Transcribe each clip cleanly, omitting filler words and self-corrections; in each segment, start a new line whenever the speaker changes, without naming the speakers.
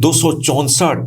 264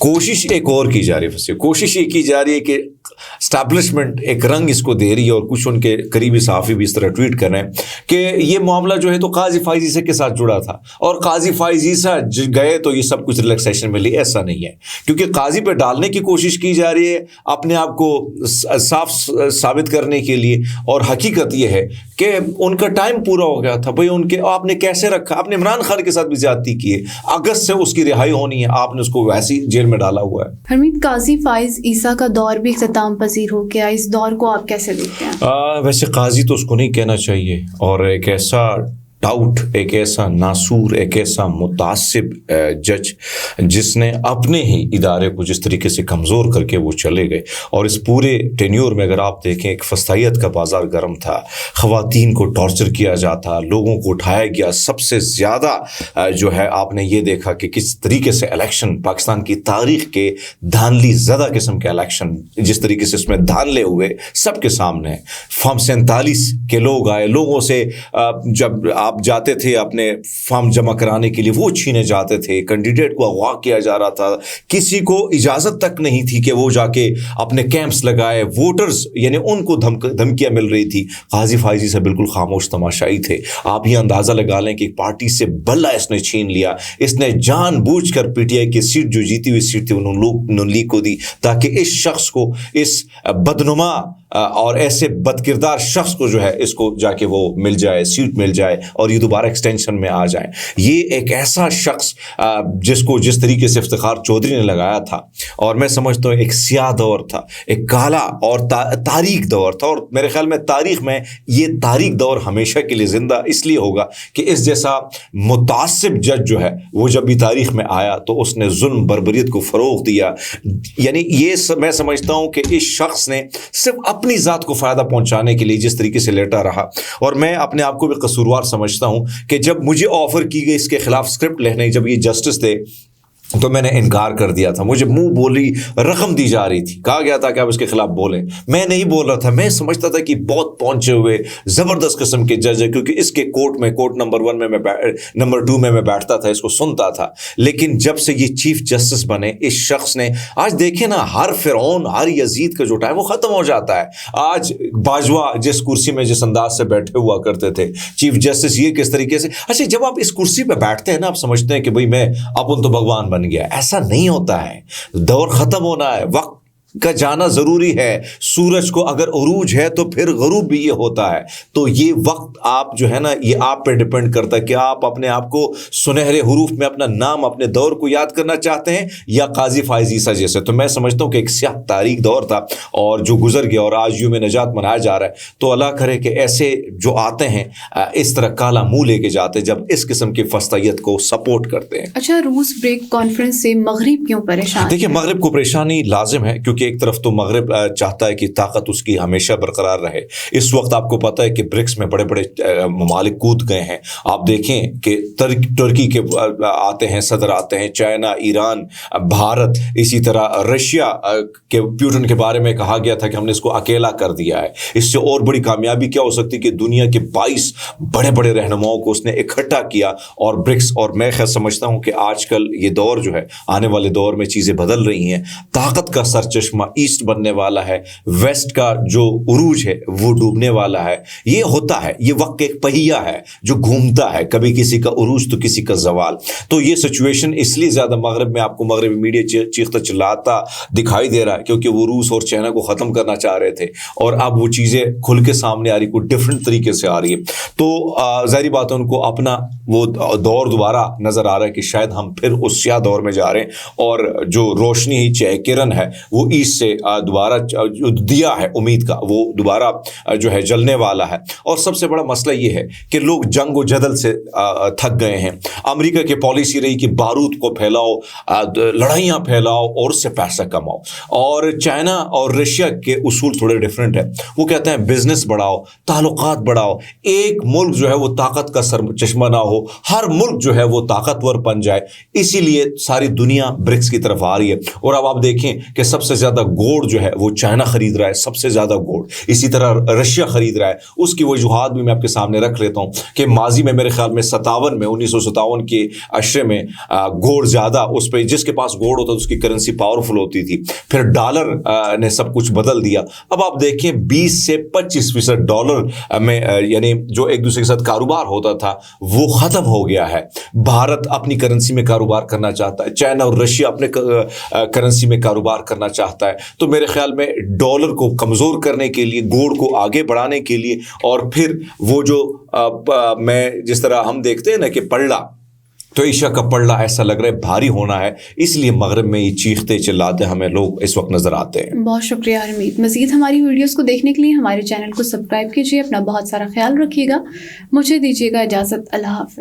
کوشش ایک اور کی جا رہی ہے, کوشش یہ کی جا رہی ہے کہ اسٹیبلشمنٹ ایک رنگ اس کو دے رہی ہے, اور کچھ ان کے قریبی صحافی بھی اس طرح ٹویٹ کر رہے ہیں کہ یہ معاملہ جو ہے تو قاضی فائز عیسیٰ کے ساتھ جڑا تھا, اور قاضی فائز عیسیٰ گئے تو یہ سب کچھ ریلیکسیشن ملی. ایسا نہیں ہے, کیونکہ قاضی پہ ڈالنے کی کوشش کی جا رہی ہے اپنے آپ کو صاف ثابت کرنے کے لیے, اور حقیقت یہ ہے کہ ان کا ٹائم پورا ہو گیا تھا. بھائی ان کے آپ نے کیسے رکھا, آپ نے عمران خان کے ساتھ بھی زیادتی کی ہے, اگست سے اس کی رہائی ہونی ہے, آپ نے اس کو ویسی جیل میں ڈالا ہوا ہے.
حمید, قاضی فائز عیسیٰ کا دور بھی اختتام پذیر ہو گیا, اس دور کو آپ کیسے دیکھتے ہیں؟
ویسے قاضی تو اس کو نہیں کہنا چاہیے, اور ایک ایسا ڈاؤٹ, ایک ایسا ناسور, ایک ایسا متعصب جج جس نے اپنے ہی ادارے کو جس طریقے سے کمزور کر کے وہ چلے گئے. اور اس پورے ٹینیور میں اگر آپ دیکھیں ایک فسطائیت کا بازار گرم تھا, خواتین کو ٹارچر کیا جاتا, لوگوں کو اٹھایا گیا. سب سے زیادہ جو ہے آپ نے یہ دیکھا کہ کس طریقے سے الیکشن, پاکستان کی تاریخ کے دھاندلی زدہ قسم کے الیکشن جس طریقے سے اس میں دھاندلے ہوئے سب کے سامنے. فارم 47 کے لوگ آئے, لوگوں سے جب آپ جاتے تھے اپنے فارم جمع کرانے کے لیے وہ چھینے جاتے تھے, کینڈیڈیٹ کو اغوا کیا جا رہا تھا, کسی کو اجازت تک نہیں تھی کہ وہ جا کے اپنے کیمپس لگائے. ووٹرز یعنی ان کو دھمکیاں مل رہی تھی. قاضی فائز عیسیٰ بالکل خاموش تماشائی تھے. آپ یہ اندازہ لگا لیں کہ ایک پارٹی سے بلہ اس نے چھین لیا, اس نے جان بوجھ کر پی ٹی آئی کی سیٹ جو جیتی ہوئی سیٹ تھی نون لیگ کو دی, تاکہ اس شخص کو, اس بدنما اور ایسے بد کردار شخص کو جو ہے اس کو جا کے وہ مل جائے, سیٹ مل جائے, اور یہ دوبارہ ایکسٹینشن میں آ جائیں. یہ ایک ایسا شخص جس کو جس طریقے سے افتخار چودھری نے لگایا تھا, اور میں سمجھتا ہوں ایک سیاہ دور تھا, ایک کالا اور تاریک دور تھا. اور میرے خیال میں تاریخ میں یہ تاریک دور ہمیشہ کے لیے زندہ اس لیے ہوگا کہ اس جیسا متعصب جج جو ہے وہ جب بھی تاریخ میں آیا تو اس نے ظلم بربریت کو فروغ دیا. یعنی یہ میں سمجھتا ہوں کہ اس شخص نے صرف اپنی ذات کو فائدہ پہنچانے کے لیے جس طریقے سے لیٹا رہا, اور میں اپنے آپ کو بھی قصوروار سمجھتا ہوں کہ جب مجھے آفر کی گئی اس کے خلاف اسکرپٹ لکھنے, جب یہ جسٹس تھے تو میں نے انکار کر دیا تھا. مجھے منہ بولی رقم دی جا رہی تھی, کہا گیا تھا کہ آپ اس کے خلاف بولیں. میں نہیں بول رہا تھا, میں سمجھتا تھا کہ بہت پہنچے ہوئے زبردست قسم کے جج ہے, کیونکہ اس کے کورٹ نمبر 1 میں نمبر 2 میں بیٹھتا تھا, اس کو سنتا تھا. لیکن جب سے یہ چیف جسٹس بنے اس شخص نے, آج دیکھیں نا, ہر فرعون ہر یزید کا جو ٹائم وہ ختم ہو جاتا ہے. آج باجوہ جس کرسی میں جس انداز سے بیٹھے ہوا کرتے تھے, چیف جسٹس یہ کس طریقے سے, اچھا جب آپ اس کرسی پہ بیٹھتے ہیں نا, آپ سمجھتے ہیں کہ بھائی میں اپن تو بھگوان بن گیا. ایسا نہیں ہوتا ہے, دور ختم ہونا ہے, وقت کا جانا ضروری ہے. سورج کو اگر عروج ہے تو پھر غروب بھی یہ ہوتا ہے. تو یہ وقت آپ جو ہے نا, یہ آپ پہ ڈیپینڈ کرتا ہے کہ آپ اپنے آپ کو سنہرے حروف میں اپنا نام, اپنے دور کو یاد کرنا چاہتے ہیں یا قاضی فائز عیسیٰ جیسے. تو میں سمجھتا ہوں کہ ایک سیاہ تاریک دور تھا اور جو گزر گیا, اور آج یوم نجات منایا جا رہا ہے. تو اللہ کرے کہ ایسے جو آتے ہیں اس طرح کالا منہ لے کے جاتے جب اس قسم کی فسطائیت کو سپورٹ کرتے ہیں.
اچھا, روس بریک کانفرنس سے مغرب کیوں پریشان؟
دیکھیے, مغرب کو پریشانی لازم ہے, کیونکہ ایک طرف تو مغرب چاہتا ہے کہ طاقت اس کی ہمیشہ برقرار رہے. اس وقت آپ کو پتہ ہے کہ برکس میں بڑے بڑے ممالک کود گئے ہیں. آپ دیکھیں کہ ترکی کے آتے ہیں, صدر آتے ہیں, چائنا, ایران, بھارت, اسی طرح رشیا کے پیوٹن کے بارے میں کہا گیا تھا کہ ہم نے اس کو اکیلا کر دیا ہے. اس سے اور بڑی کامیابی کیا ہو سکتی کہ دنیا کے 22 بڑے بڑے رہنماؤں کو اس نے اکٹھا کیا اور برکس. اور میں خیر سمجھتا ہوں کہ آج کل یہ دور جو ہے, آنے والے دور میں چیزیں بدل رہی ہیں. طاقت کا سرچشمہ ایسٹ بننے والا ہے, ویسٹ کا جو عروج ہے وہ ڈوبنے والا ہے. یہ ہوتا ہے, یہ وقت ایک پہیہ ہے جو گھومتا ہے, کبھی کسی کا عروج تو کسی کا زوال. تو یہ سچویشن اس لیے زیادہ مغرب میں آپ کو مغربی میڈیا چیختا چلاتا دکھائی دے رہا ہے کیونکہ وہ روس اور چائنا کو ختم کرنا چاہ رہے تھے, اور اب وہ چیزیں کھل کے سامنے آ رہی, کوئی ڈفرینٹ طریقے سے آ رہی ہے. تو ظاہری بات ہے ان کو اپنا وہ دور دوبارہ نظر آ رہا ہے کہ شاید ہم پھر اس سیاہ دور میں جا رہے ہیں, اور جو روشنی ہی چاہے کرن ہے وہ ایسٹ سے دوبارہ جو دیا ہے امید کا وہ دوبارہ جو ہے جلنے والا ہے. اور سب سے بڑا مسئلہ یہ ہے کہ لوگ جنگ و جدل سے تھک گئے ہیں. امریکہ کی پالیسی رہی کہ بارود کو پھیلاؤ, لڑائیاں پھیلاؤ اور اس سے پیسہ کماؤ, اور چائنا اور رشیا کے اصول تھوڑے ڈفرینٹ ہیں. وہ کہتے ہیں بزنس بڑھاؤ, تعلقات بڑھاؤ, ایک ملک جو ہے وہ طاقت کا سر چشمہ نہ ہو, ہر ملک جو ہے وہ طاقتور بن جائے. اسی لیے ساری دنیا برکس کی طرف آ رہی ہے. اور اب آپ دیکھیں کہ سب سے زیادہ زیادہ گوڑ جو ہے وہ چائنا خرید رہا ہے, سب سے زیادہ گوڑ. اسی طرح رشیا خرید رہا ہے. اس کی وجوہات بھی میں آپ کے سامنے رکھ لیتا ہوں کہ ماضی میں میرے خیال میں 1957 کے عشرے میں گوڑ زیادہ, اس پہ جس کے پاس گوڑ ہوتا اس کی کرنسی پاورفل ہوتی تھی. پھر ڈالر نے سب کچھ بدل دیا. اب آپ دیکھیں 20 سے 25% ڈالر میں یعنی جو ایک دوسرے کے ساتھ کاروبار ہوتا تھا وہ ختم ہو گیا ہے. بھارت اپنی کرنسی میں کاروبار کرنا چاہتا ہے, چائنا اور رشیا اپنے کرنسی میں کاروبار کرنا چاہتا ہے. تو میرے خیال میں ڈالر کو کمزور کرنے کے لیے, گوڑ کو آگے بڑھانے کے لیے, اور پھر وہ جو میں جس طرح ہم دیکھتے ہیں نا کہ پڑلا, تو ایشیا کا پڑلا ایسا لگ رہا ہے بھاری ہونا ہے, اس لیے مغرب میں یہ چیختے چلاتے ہمیں لوگ اس وقت نظر آتے ہیں.
بہت شکریہ حمید. مزید ہماری ویڈیوز کو دیکھنے کے لیے ہمارے چینل کو سبسکرائب کیجیے. اپنا بہت سارا خیال رکھیے گا. مجھے دیجیے گا اجازت. اللہ حافظ.